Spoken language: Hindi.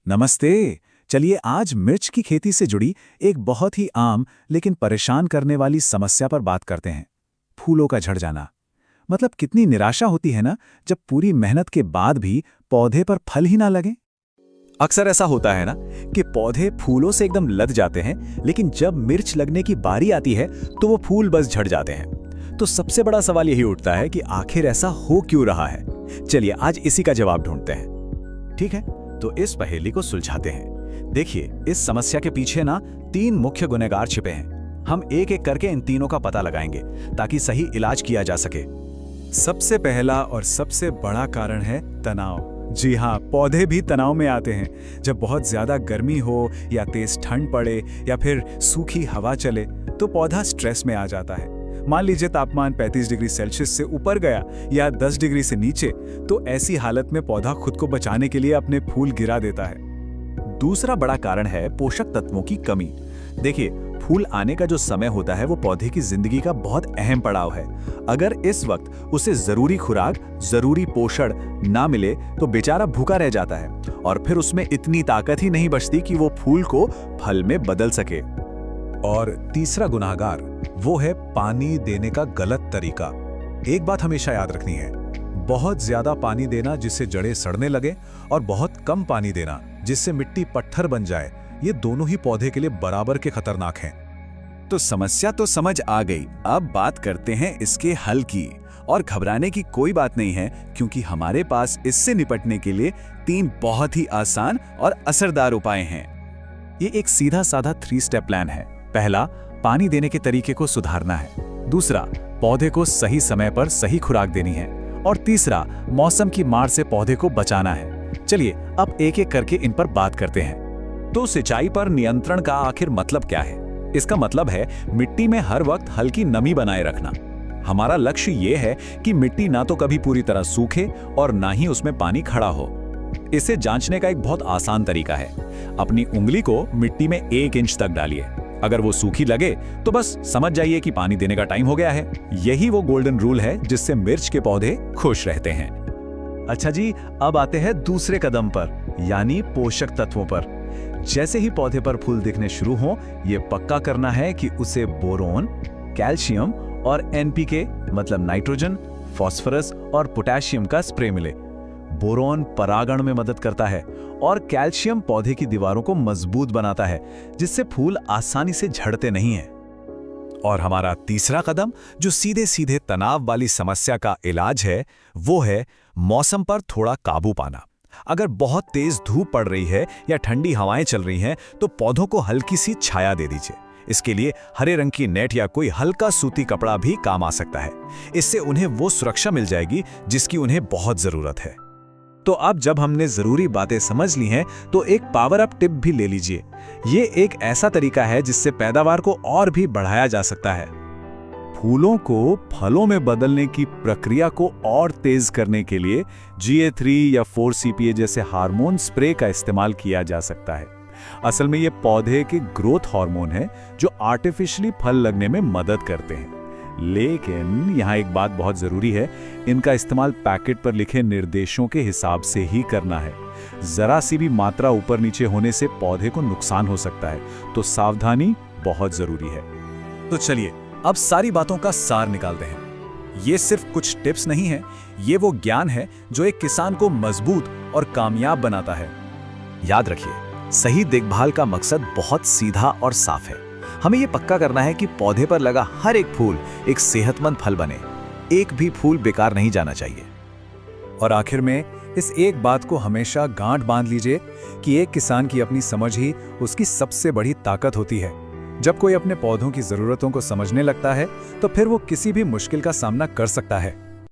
नमस्ते। चलिए आज मिर्च की खेती से जुड़ी एक बहुत ही आम लेकिन परेशान करने वाली समस्या पर बात करते हैं। फूलों का झड़ जाना। मतलब कितनी निराशा होती है ना जब पूरी मेहनत के बाद भी पौधे पर फल ही ना लगे। अक्सर ऐसा होता है ना कि पौधे फूलों से एकदम लद जाते हैं, लेकिन जब मिर्च लगने की बारी आती है तो वो फूल बस झड़ जाते हैं। तो सबसे बड़ा सवाल यही उठता है कि आखिर ऐसा हो क्यों रहा है। चलिए आज इसी का जवाब ढूंढते हैं। ठीक है, तो इस पहेली को सुलझाते हैं। देखिए, इस समस्या के पीछे ना 3 मुख्य गुनहगार छिपे हैं। हम एक एक करके इन तीनों का पता लगाएंगे ताकि सही इलाज किया जा सके। सबसे पहला और सबसे बड़ा कारण है तनाव। जी हाँ, पौधे भी तनाव में आते हैं। जब बहुत ज्यादा गर्मी हो या तेज ठंड पड़े या फिर सूखी हवा चले तो पौधा स्ट्रेस में आ जाता है। मान लीजिए तापमान 35 डिग्री सेल्सियस से ऊपर गया या 10 डिग्री से नीचे, तो ऐसी हालत में पौधा खुद को बचाने के लिए अपने फूल गिरा देता है। दूसरा बड़ा कारण है पोषक तत्वों की कमी। देखिए, फूल आने का जो समय होता है वो पौधे की जिंदगी का बहुत अहम पड़ाव है। अगर इस वक्त उसे जरूरी खुराक, जरूरी पोषण ना मिले तो बेचारा भूखा रह जाता है और फिर उसमें इतनी ताकत ही नहीं बचती कि वो फूल को फल में बदल सके। और तीसरा गुनाहगार वो है पानी देने का गलत तरीका। एक बात हमेशा याद रखनी है, बहुत ज्यादा पानी देना जिससे जड़ें सड़ने लगे और बहुत कम पानी देना जिससे मिट्टी पत्थर बन जाए, ये दोनों ही पौधे के लिए बराबर के खतरनाक हैं। तो समस्या तो समझ आ गई, अब बात करते हैं इसके हल की। और घबराने की कोई बात नहीं है, क्योंकि हमारे पास इससे निपटने के लिए 3 बहुत ही आसान और असरदार उपाय हैं। ये एक सीधा साधा 3 स्टेप प्लान है। पहला, पानी देने के तरीके को सुधारना है। दूसरा, पौधे को सही समय पर सही खुराक देनी है। और तीसरा, मौसम की मार से पौधे को बचाना है। चलिए अब एक एक करके इन पर बात करते हैं। तो सिंचाई पर नियंत्रण का आखिर मतलब क्या है? इसका मतलब है मिट्टी में हर वक्त हल्की नमी बनाए रखना। हमारा लक्ष्य ये है कि मिट्टी ना तो कभी पूरी तरह सूखे और ना ही उसमें पानी खड़ा हो। इसे जांचने का एक बहुत आसान तरीका है। अपनी उंगली को मिट्टी में 1 इंच तक डालिए। अगर वो सूखी लगे तो बस समझ जाइए कि पानी देने का टाइम हो गया है। यही वो गोल्डन रूल है जिससे मिर्च के पौधे खुश रहते हैं। अच्छा जी, अब आते हैं दूसरे कदम पर, यानी पोषक तत्वों पर। जैसे ही पौधे पर फूल दिखने शुरू हों, ये पक्का करना है कि उसे बोरोन, कैल्शियम और एनपीके मतलब नाइट्रोजन, फास्फोरस और पोटेशियम का स्प्रे मिले। बोरोन परागण में मदद करता है और कैल्शियम पौधे की दीवारों को मजबूत बनाता है, जिससे फूल आसानी से झड़ते नहीं हैं। और हमारा तीसरा कदम, जो सीधे सीधे तनाव वाली समस्या का इलाज है, वो है मौसम पर थोड़ा काबू पाना। अगर बहुत तेज धूप पड़ रही है या ठंडी हवाएं चल रही हैं, तो पौधों को हल्की सी छाया दे दीजिए। इसके लिए हरे रंग की नेट या कोई हल्का सूती कपड़ा भी काम आ सकता है। इससे उन्हें वो सुरक्षा मिल जाएगी जिसकी उन्हें बहुत जरूरत है। तो अब जब हमने जरूरी बातें समझ ली हैं, तो एक पावर अप टिप भी ले लीजिए। ये एक ऐसा तरीका है जिससे पैदावार को और भी बढ़ाया जा सकता है। फूलों को फलों में बदलने की प्रक्रिया को और तेज करने के लिए GA3 या 4-CPA जैसे हार्मोन स्प्रे का इस्तेमाल किया जा सकता है। असल में ये पौधे के ग्रोथ हार्मोन है जो आर्टिफिशियली फल लगने में मदद करते हैं। लेकिन यहाँ एक बात बहुत जरूरी है, इनका इस्तेमाल पैकेट पर लिखे निर्देशों के हिसाब से ही करना है। जरा सी भी मात्रा ऊपर नीचे होने से पौधे को नुकसान हो सकता है, तो सावधानी बहुत जरूरी है। तो चलिए अब सारी बातों का सार निकालते हैं। ये सिर्फ कुछ टिप्स नहीं है, ये वो ज्ञान है जो एक किसान को मजबूत और कामयाब बनाता है। याद रखिए, सही देखभाल का मकसद बहुत सीधा और साफ है। हमें यह पक्का करना है कि पौधे पर लगा हर एक फूल एक सेहतमंद फल बने। एक भी फूल बेकार नहीं जाना चाहिए। और आखिर में इस एक बात को हमेशा गांठ बांध लीजिए कि एक किसान की अपनी समझ ही उसकी सबसे बड़ी ताकत होती है। जब कोई अपने पौधों की जरूरतों को समझने लगता है, तो फिर वो किसी भी मुश्किल का सामना कर सकता है।